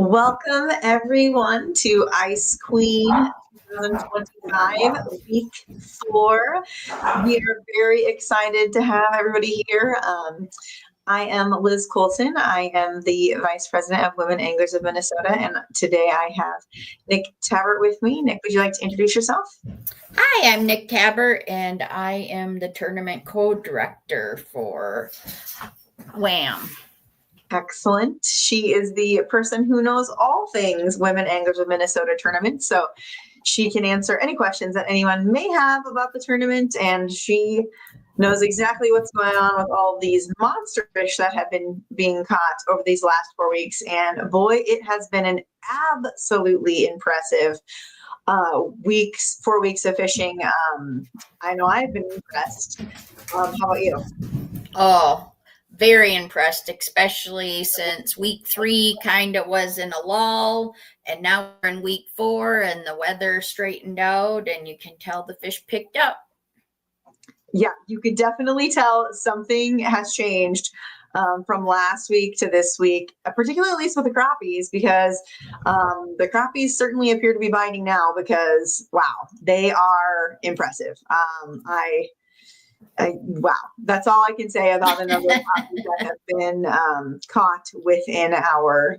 Welcome everyone to Ice Queen 2025 week 4. We are very excited to have everybody here. I am Liz Colton. I am the Vice President of Women Anglers of Minnesota, and today I have Nick Tabbert with me. Nick, would you like to introduce yourself? Hi, I'm Nick Tabbert, and I am the Tournament Co-Director for WAM. Excellent. She is the person who knows all things Women Anglers of Minnesota tournament, so she can answer any questions that anyone may have about the tournament, and she knows exactly what's going on with all these monster fish that have been being caught over these last 4 weeks. And boy, it has been an absolutely impressive 4 weeks of fishing. I know I've been impressed. How about you? Oh, very impressed, especially since week 3 kind of was in a lull, and now we're in week 4 and the weather straightened out, and you can tell the fish picked up. Yeah, you could definitely tell something has changed from last week to this week, particularly at least with the crappies, because the crappies certainly appear to be biting now because, wow, they are impressive. Wow, that's all I can say about the number of crappies that have been caught within our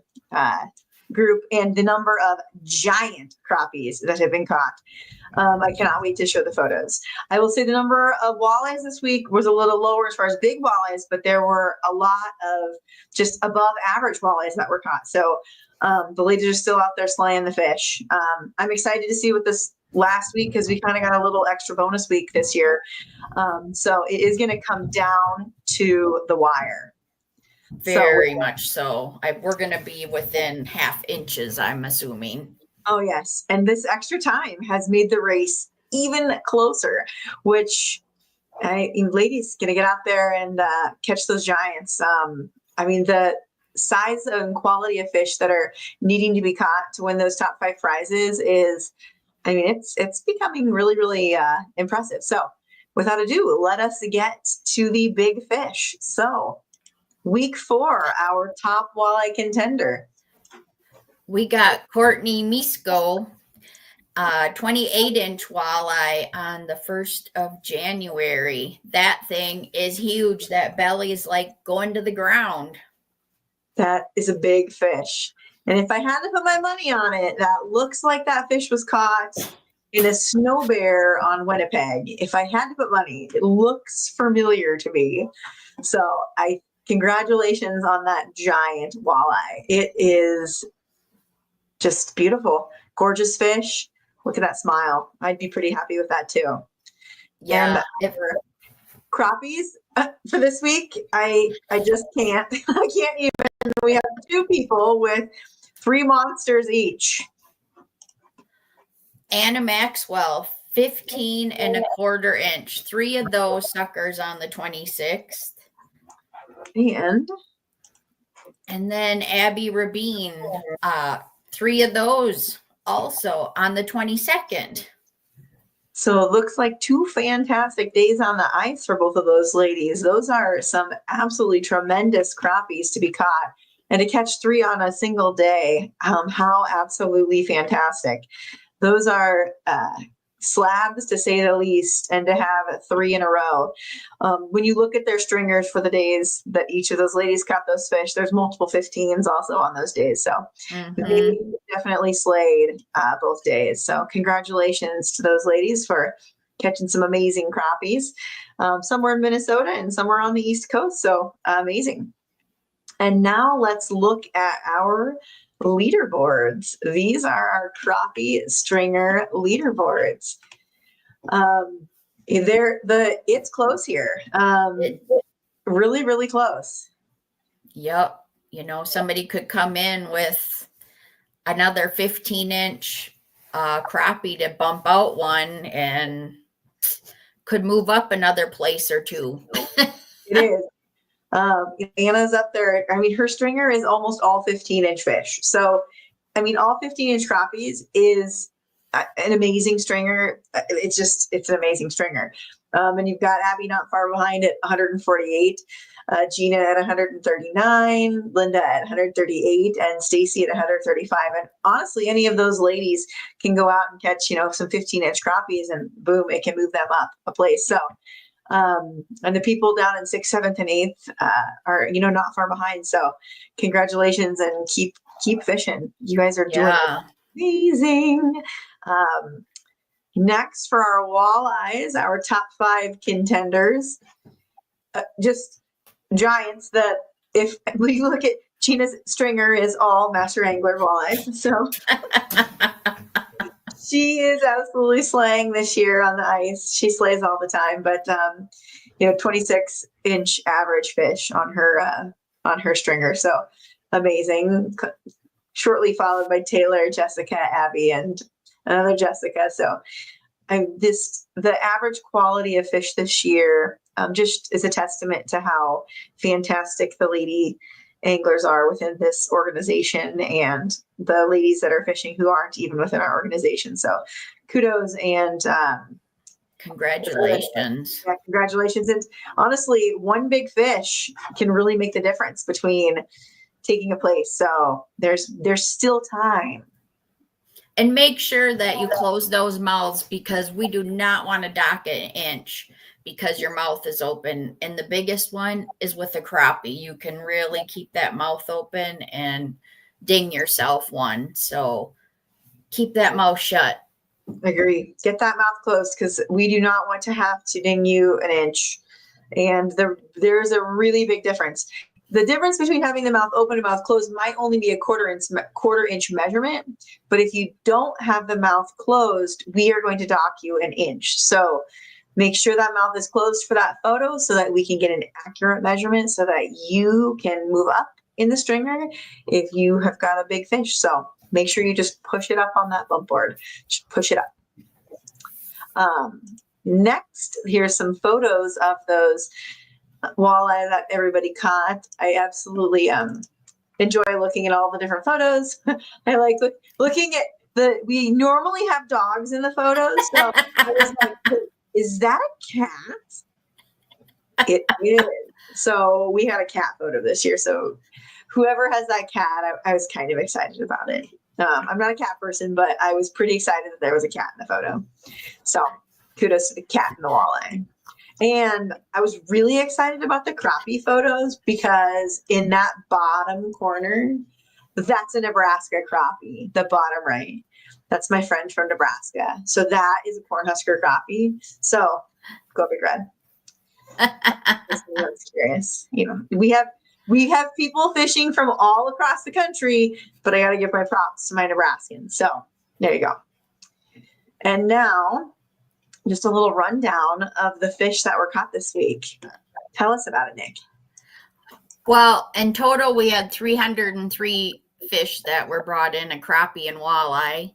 group and the number of giant crappies that have been caught. I cannot wait to show the photos. I will say the number of walleyes this week was a little lower as far as big walleyes, but there were a lot of just above average walleyes that were caught. So the ladies are still out there slaying the fish. I'm excited to see what this last week, because we kind of got a little extra bonus week this year. So it is going to come down to the wire. Very much so. We're going to be within half inches, I'm assuming. Oh, yes. And this extra time has made the race even closer, which ladies going to get out there and catch those giants. I mean, the size and quality of fish that are needing to be caught to win those top 5 prizes is, I mean, it's becoming really, really impressive. So without ado, let us get to the big fish. So week 4, our top walleye contender. We got Courtney Misko, 28-inch walleye on the 1st of January. That thing is huge. That belly is like going to the ground. That is a big fish. And if I had to put my money on it, that looks like that fish was caught in a snow bear on Winnipeg. If I had to put money, it looks familiar to me. So congratulations on that giant walleye. It is just beautiful. Gorgeous fish. Look at that smile. I'd be pretty happy with that too. Yeah. And crappies for this week, I just can't. I can't even. We have 2 people with 3 monsters each. Anna Maxwell, 15.25 inch. 3 of those suckers on the 26th. And then Abby Rabin, 3 of those also on the 22nd. So it looks like 2 fantastic days on the ice for both of those ladies. Those are some absolutely tremendous crappies to be caught, and to catch 3 on a single day. How absolutely fantastic. Those are slabs, to say the least, and to have 3 in a row. When you look at their stringers for the days that each of those ladies caught those fish, there's multiple 15s also on those days. So they definitely slayed both days. So congratulations to those ladies for catching some amazing crappies. Somewhere in Minnesota and somewhere on the East Coast. So amazing. And now let's look at our leaderboards. These are our crappie stringer leaderboards. It's close here. Really, really close. Yep. You know, somebody could come in with another 15-inch crappie to bump out one and could move up another place or 2. It is. Anna's up there. I mean, her stringer is almost all 15-inch fish. So, I mean, all 15-inch crappies is an amazing stringer. It's an amazing stringer. And you've got Abby not far behind at 148, Gina at 139, Linda at 138, and Stacy at 135. And honestly, any of those ladies can go out and catch, some 15-inch crappies, and boom, it can move them up a place. So, and the people down in 6th, 7th, and 8th are, not far behind. So congratulations, and keep fishing. You guys are doing amazing. Next, for our walleyes, our top 5 contenders, just giants that, if we look at Gina's stringer, is all Master Angler walleyes. So she is absolutely slaying this year on the ice. She slays all the time, but 26-inch average fish on her stringer. So amazing. Shortly followed by Taylor, Jessica, Abby, and another Jessica. So the average quality of fish this year just is a testament to how fantastic the lady anglers are within this organization, and the ladies that are fishing who aren't even within our organization. So kudos and congratulations. Yeah, congratulations. And honestly, one big fish can really make the difference between taking a place. So there's still time. And make sure that you close those mouths, because we do not want to dock an inch because your mouth is open. And the biggest one is with a crappie. You can really keep that mouth open and ding yourself one. So keep that mouth shut. Agree. Get that mouth closed, because we do not want to have to ding you an inch. And there's a really big difference. The difference between having the mouth open and mouth closed might only be a quarter inch measurement. But if you don't have the mouth closed, we are going to dock you an inch. So make sure that mouth is closed for that photo, so that we can get an accurate measurement, so that you can move up in the stringer if you have got a big fish. So make sure you just push it up on that bump board. Just push it up. Next, here's some photos of those walleye that everybody caught. I absolutely enjoy looking at all the different photos. I like looking at we normally have dogs in the photos. So I was like, is that a cat? It is. So we had a cat photo this year. So whoever has that cat, I was kind of excited about it. I'm not a cat person, but I was pretty excited that there was a cat in the photo. So kudos to the cat and the walleye. And I was really excited about the crappie photos, because in that bottom corner, that's a Nebraska crappie, the bottom right. That's my friend from Nebraska. So that is a Cornhusker crappie. So go Big Red. That's curious. We have people fishing from all across the country, but I got to give my props to my Nebraskans. So there you go. And now, just a little rundown of the fish that were caught this week. Tell us about it, Nick. Well, in total, we had 303 fish that were brought in, a crappie and walleye.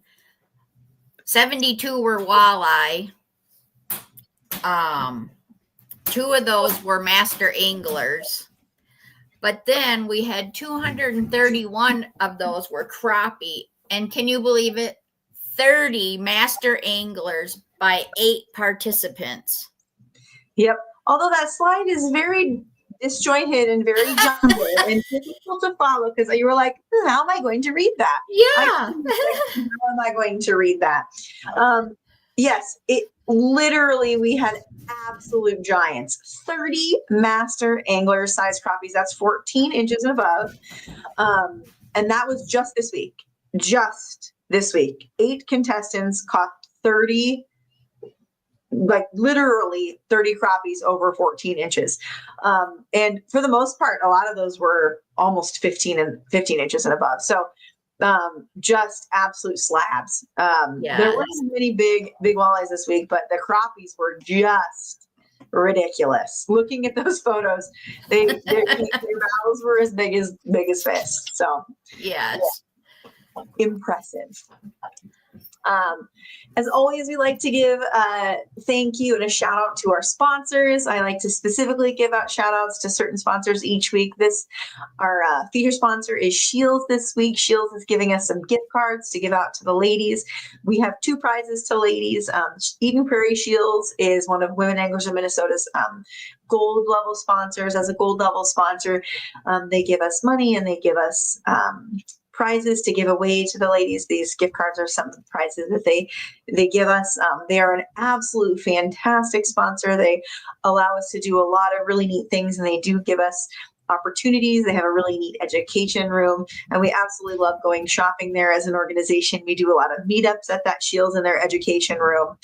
72 were walleye. 2 of those were master anglers. But then we had 231 of those were crappie. And can you believe it? 30 master anglers by 8 participants. Yep. Although that slide is very disjointed and very jumbled and difficult to follow, because you were like, how am I going to read that? Yeah. How am I going to read that? Yes, it literally, we had absolute giants. 30 master angler size crappies. That's 14 inches and above. And that was just this week. Just this week. 8 contestants caught 30, like literally 30 crappies over 14 inches. And for the most part, a lot of those were almost 15 inches and above. So just absolute slabs. Yes. There weren't many big walleyes this week, but the crappies were just ridiculous. Looking at those photos, their mouths were as big as fists. So yes, impressive. As always, we like to give a thank you and a shout out to our sponsors. I like to specifically give out shout outs to certain sponsors each week. Our feature sponsor is Shields this week. Shields is giving us some gift cards to give out to the ladies. We have 2 prizes to ladies. Eden Prairie Shields is one of Women Anglers of Minnesota's gold level sponsors. As a gold level sponsor, they give us money and they give us prizes to give away to the ladies. These gift cards are some of the prizes that they give us. They are an absolute fantastic sponsor. They allow us to do a lot of really neat things, and they do give us opportunities. They have a really neat education room, and we absolutely love going shopping there as an organization. We do a lot of meetups at that Shields in their education room.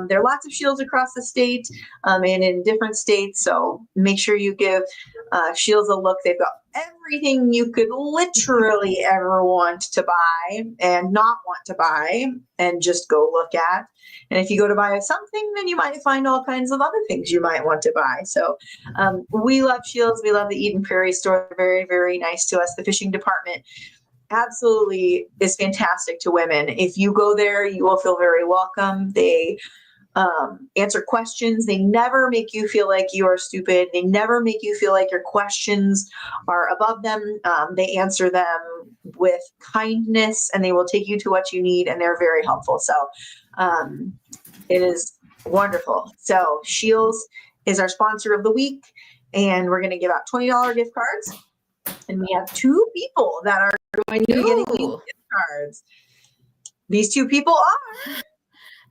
There are lots of Shields across the state and in different states, so make sure you give Shields a look. They've got everything you could literally ever want to buy and not want to buy and just go look at. And if you go to buy something, then you might find all kinds of other things you might want to buy. So we love Shields. We love the Eden Prairie store. They're very, very nice to us. The fishing department absolutely is fantastic to women. If you go there, you will feel very welcome. They answer questions. They never make you feel like you are stupid. They never make you feel like your questions are above them. They answer them with kindness, and they will take you to what you need, and they're very helpful. So it is wonderful. So Shields is our sponsor of the week, and we're going to give out $20 gift cards. And we have 2 people that are going to be getting these gift cards. These 2 people are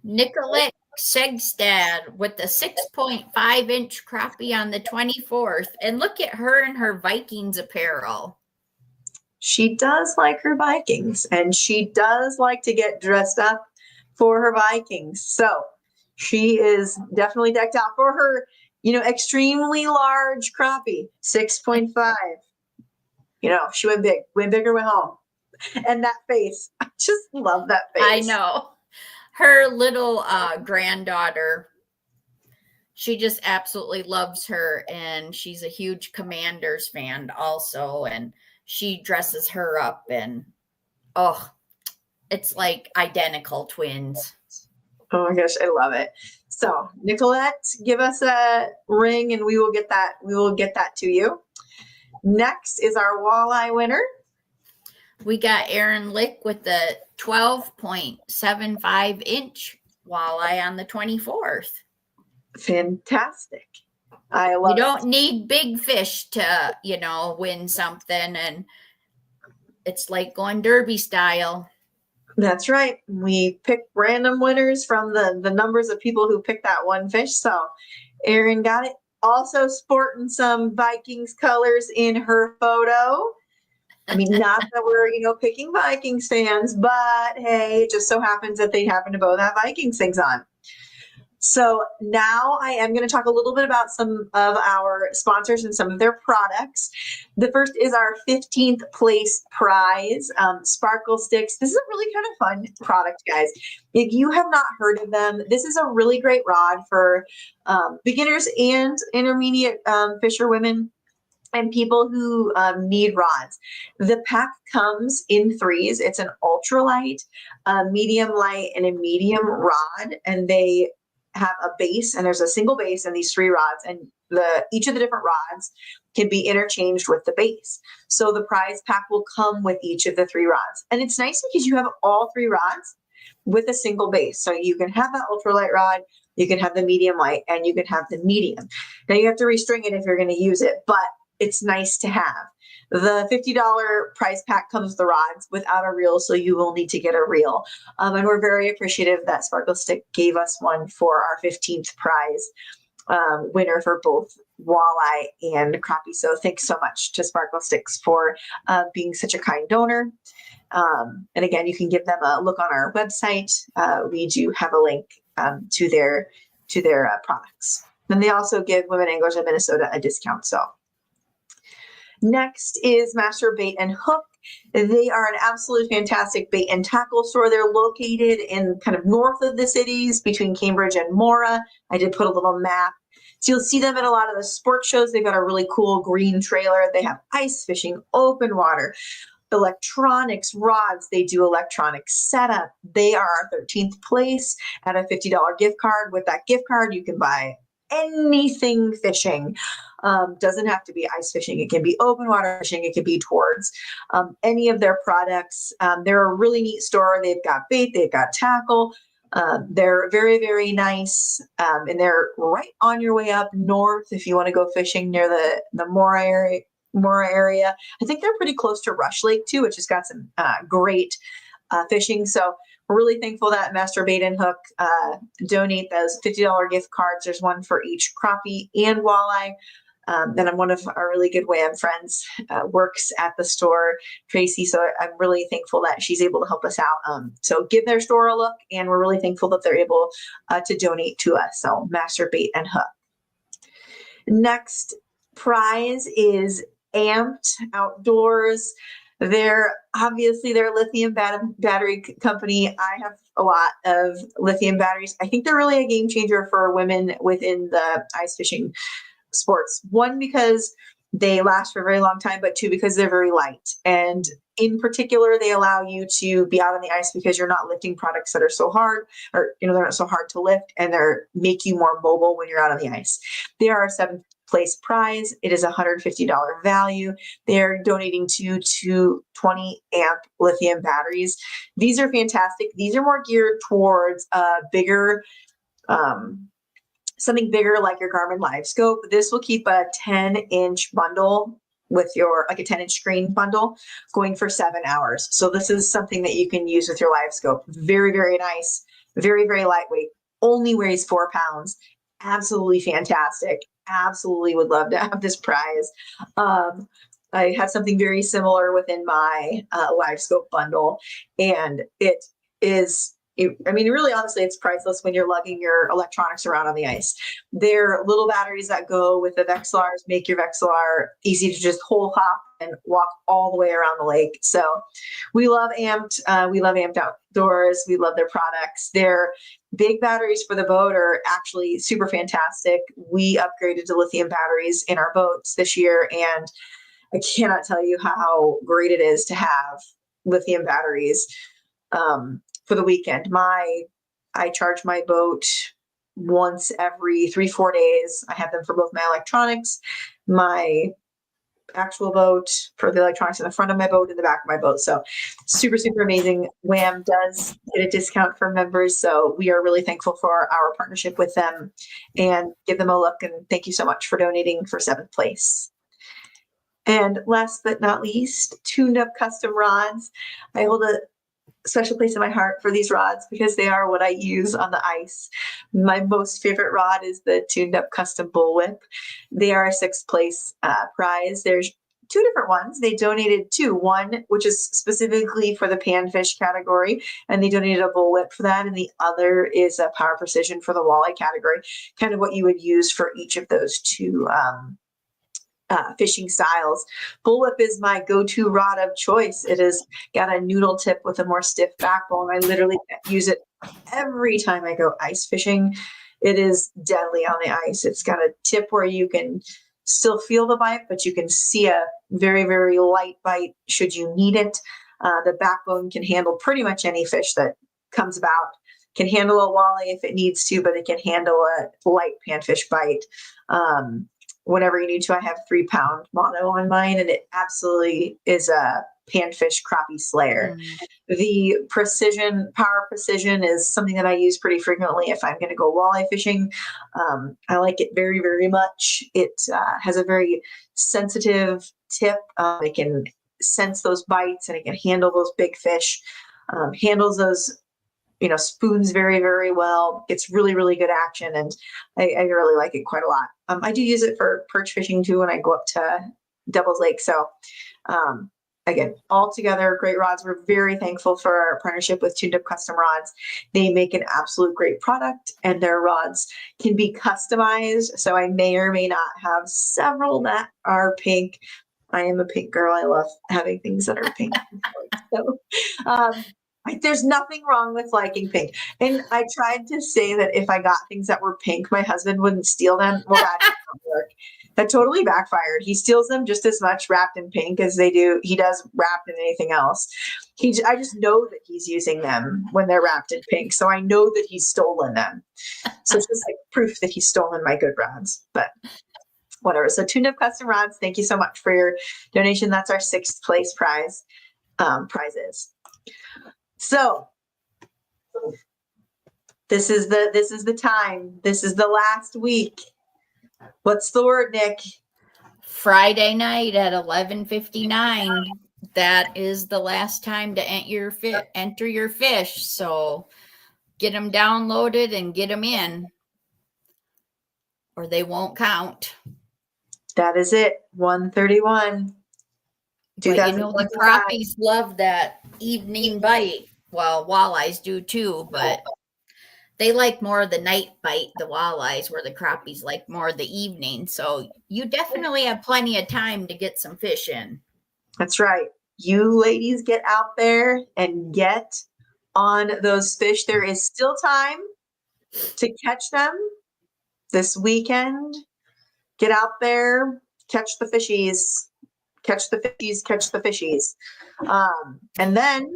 Nicolette Segstad with the 6.5-inch crappie on the 24th. And look at her in her Vikings apparel. She does like her Vikings, and she does like to get dressed up for her Vikings. So she is definitely decked out for her, extremely large crappie, 6.5. She went big, went big or went home. And that face, I just love that face. I know. Her little granddaughter, she just absolutely loves her, and she's a huge Commanders fan also, and she dresses her up, and it's like identical twins. Oh my gosh, I love it. So Nicolette, give us a ring and we will get that to you. Next is our walleye winner. We got Aaron Lick with the 12.75-inch walleye on the 24th. Fantastic. I love it. You don't need big fish to, win something, and it's like going derby style. That's right. We pick random winners from the numbers of people who picked that one fish. So Erin got it. Also sporting some Vikings colors in her photo. I mean, not that we're, picking Vikings fans, but hey, it just so happens that they happen to both have Vikings things on. So now I am going to talk a little bit about some of our sponsors and some of their products. The first is our 15th place prize, Sparkle Sticks. This is a really kind of fun product, guys. If you have not heard of them, this is a really great rod for beginners and intermediate fisher women and people who need rods. The pack comes in 3s. It's an ultralight, medium light, and a medium rod, and they have a base, and there's a single base in these 3 rods, and each of the different rods can be interchanged with the base. So the prize pack will come with each of the 3 rods. And it's nice because you have all 3 rods with a single base. So you can have that ultralight rod, you can have the medium light, and you can have the medium. Now you have to restring it if you're going to use it, but it's nice to have. The $50 prize pack comes with the rods without a reel, so you will need to get a reel. And we're very appreciative that Sparkle Stick gave us one for our 15th prize winner for both walleye and crappie. So thanks so much to Sparkle Sticks for being such a kind donor. And again, you can give them a look on our website. We do have a link to their products. And they also give Women Anglers of Minnesota a discount. So next is Master Bait and Hook. They are an absolute fantastic bait and tackle store. They're located in kind of north of the cities between Cambridge and Mora. I did put a little map. So you'll see them at a lot of the sport shows. They've got a really cool green trailer. They have ice fishing, open water, electronics, rods. They do electronic setup. They are our 13th place at a $50 gift card. With that gift card, you can buy anything fishing. Doesn't have to be ice fishing. It can be open water fishing. It can be towards any of their products. They're a really neat store. They've got bait, they've got tackle. They're very, very nice. And they're right on your way up north if you want to go fishing near the Mora area. I think they're pretty close to Rush Lake too, which has got some great fishing. So we're really thankful that Master Bait and Hook donate those $50 gift cards. There's one for each crappie and walleye. And one of our really good WAM friends works at the store, Tracy. So I'm really thankful that she's able to help us out. So give their store a look, and we're really thankful that they're able to donate to us. So Master Bait and Hook. Next prize is Amped Outdoors. They're lithium battery company. I have a lot of lithium batteries. I think they're really a game changer for women within the ice fishing sports. One, because they last for a very long time, but two, because they're very light. And in particular, they allow you to be out on the ice because you're not lifting products that are so hard, or they're not so hard to lift, and they're make you more mobile when you're out on the ice. They are our 7th place prize. It is a $150 value. They're donating to 20 amp lithium batteries. These are fantastic. These are more geared towards bigger, something bigger like your Garmin LiveScope. This will keep a 10-inch bundle with your, like a 10-inch screen bundle, going for 7 hours. So this is something that you can use with your LiveScope. Very, very nice. Very, very lightweight. Only weighs 4 pounds. Absolutely fantastic. Absolutely would love to have this prize. I have something very similar within my LiveScope bundle, and it is, really, honestly, it's priceless when you're lugging your electronics around on the ice. They're little batteries that go with the Vexilars, make your Vexilar easy to just hole hop and walk all the way around the lake. So we love Amped. We love Amped Outdoors. We love their products. Their big batteries for the boat are actually super fantastic. We upgraded to lithium batteries in our boats this year, and I cannot tell you how great it is to have lithium batteries for the weekend. I charge my boat once every 3-4 days. I have them for both my electronics, my actual boat, for the electronics in the front of my boat and the back of my boat. So super, super amazing. WAM does get a discount for members. So we are really thankful for our partnership with them, and give them a look. And thank you so much for donating for 7th place. And last but not least, Tuned Up Custom Rods. I hold a special place in my heart for these rods because they are what I use on the ice. My most favorite rod is the Tuned Up Custom Bullwhip. They are a 6th place prize. There's 2 different ones. They donated 2. One, which is specifically for the panfish category, and they donated a bullwhip for that. And the other is a Power Precision for the walleye category, kind of what you would use for each of those 2 fishing styles. Bullwhip is my go-to rod of choice. It has got a noodle tip with a more stiff backbone. I literally use it every time I go ice fishing. It is deadly on the ice. It's got a tip where you can still feel the bite, but you can see a very, very light bite should you need it. The backbone can handle pretty much any fish that comes about. Can handle a walleye if it needs to, but it can handle a light panfish bite. Whenever you need to. I have 3-pound mono on mine, and it absolutely is a panfish crappie slayer. The Power Precision is something that I use pretty frequently if I'm going to go walleye fishing. I like it very, very much. It has a very sensitive tip. It can sense those bites, and it can handle those big fish. Handles those spoons very, very well. It's really, really good action, and I really like it quite a lot. I do use it for perch fishing too when I go up to Devil's Lake. So again, all together, great rods. We're very thankful for our partnership with Tuned Up Custom Rods. They make an absolute great product, and their rods can be customized. So I may or may not have several that are pink. I am a pink girl. I love having things that are pink. So there's nothing wrong with liking pink. And I tried to say that if I got things that were pink, my husband wouldn't steal them. Well, that's work. That totally backfired. He steals them just as much wrapped in pink as he does wrapped in anything else. I just know that he's using them when they're wrapped in pink. So I know that he's stolen them. So it's just like proof that he's stolen my good rods, but whatever. So Tuned Up Custom Rods, thank you so much for your donation. That's our 6th place prizes. So this is the time. This is the last week. What's the word, Nick? Friday night at 11:59. That is the last time to enter your fish. So get them downloaded and get them in, or they won't count. That is it. 131. But you know, the crappies love that evening bite. Well, walleyes do too, but they like more of the night bite, the walleyes, where the crappies like more of the evening. So you definitely have plenty of time to get some fish in. That's right. You ladies get out there and get on those fish. There is still time to catch them this weekend. Get out there, catch the fishies, catch the fishies, catch the fishies. And then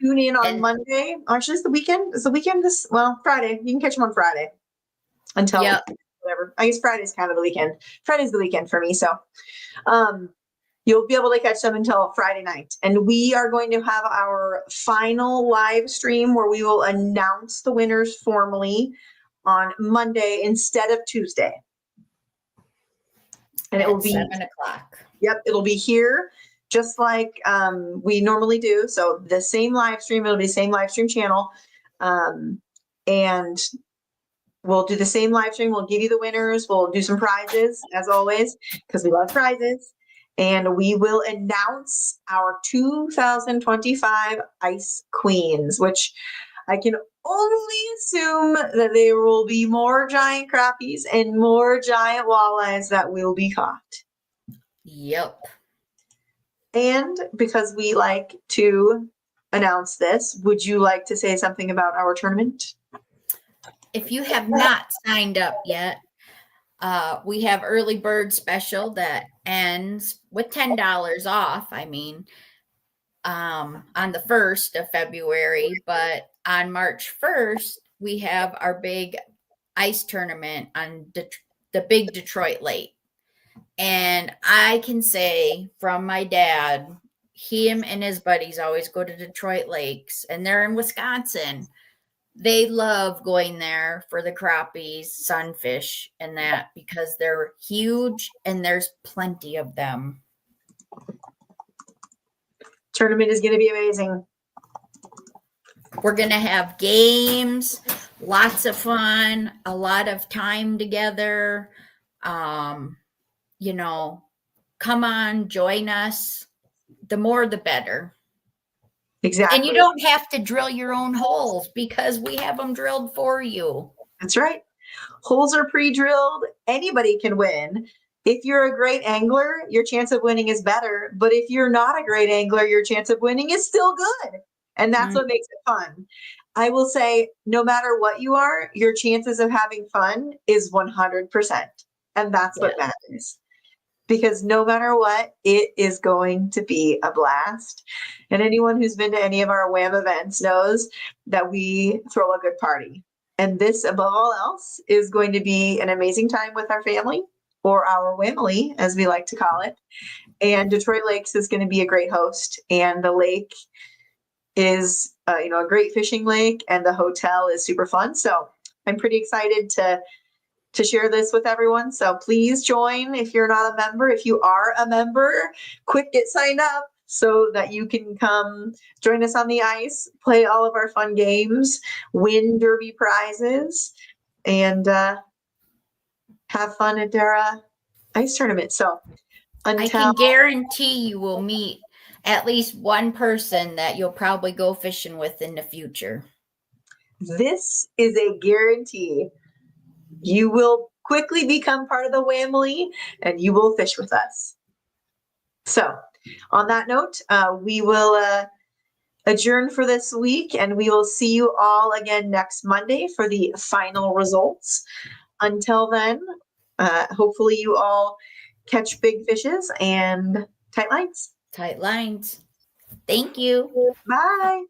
tune in on Monday. Actually, it's the weekend. Is the weekend Friday. You can catch them on Friday until whatever. I guess Friday's kind of the weekend. Friday's the weekend for me. So you'll be able to catch them until Friday night. And we are going to have our final live stream where we will announce the winners formally on Monday instead of Tuesday. And it will be 7:00. Yep, it'll be here just like we normally do. So the same live stream, it'll be the same live stream channel. And we'll do the same live stream. We'll give you the winners. We'll do some prizes as always, because we love prizes. And we will announce our 2025 Ice Queens, which I can only assume that there will be more giant crappies and more giant walleyes that will be caught. Yep. And because we like to announce this, would you like to say something about our tournament? If you have not signed up yet, we have early bird special that ends with $10 off. I mean, on the 1st of February, but on March 1st, we have our big ice tournament on the big Detroit Lake. And I can say from my dad, him and his buddies always go to Detroit Lakes, and they're in Wisconsin. They love going there for the crappies, sunfish, and that because they're huge and there's plenty of them. Tournament is going to be amazing. We're going to have games, lots of fun, a lot of time together. Come on, join us. The more, the better. Exactly. And you don't have to drill your own holes because we have them drilled for you. That's right. Holes are pre-drilled. Anybody can win. If you're a great angler, your chance of winning is better. But if you're not a great angler, your chance of winning is still good. And that's what makes it fun. I will say, no matter what you are, your chances of having fun is 100%. And that's what matters. Because no matter what, it is going to be a blast. And anyone who's been to any of our WHAM events knows that we throw a good party. And this, above all else, is going to be an amazing time with our family, or our whamily, as we like to call it. And Detroit Lakes is going to be a great host. And the lake is, a great fishing lake, and the hotel is super fun. So I'm pretty excited to share this with everyone. So please join if you're not a member. If you are a member, quick, get signed up so that you can come join us on the ice, play all of our fun games, win derby prizes, and have fun at our ice tournament. So I can guarantee you will meet at least one person that you'll probably go fishing with in the future. This is a guarantee. You will quickly become part of the whamily, and you will fish with us. So on that note, we will adjourn for this week, and we will see you all again next Monday for the final results. until then, hopefully you all catch big fishes and tight lines. Tight lines. Thank you. Bye.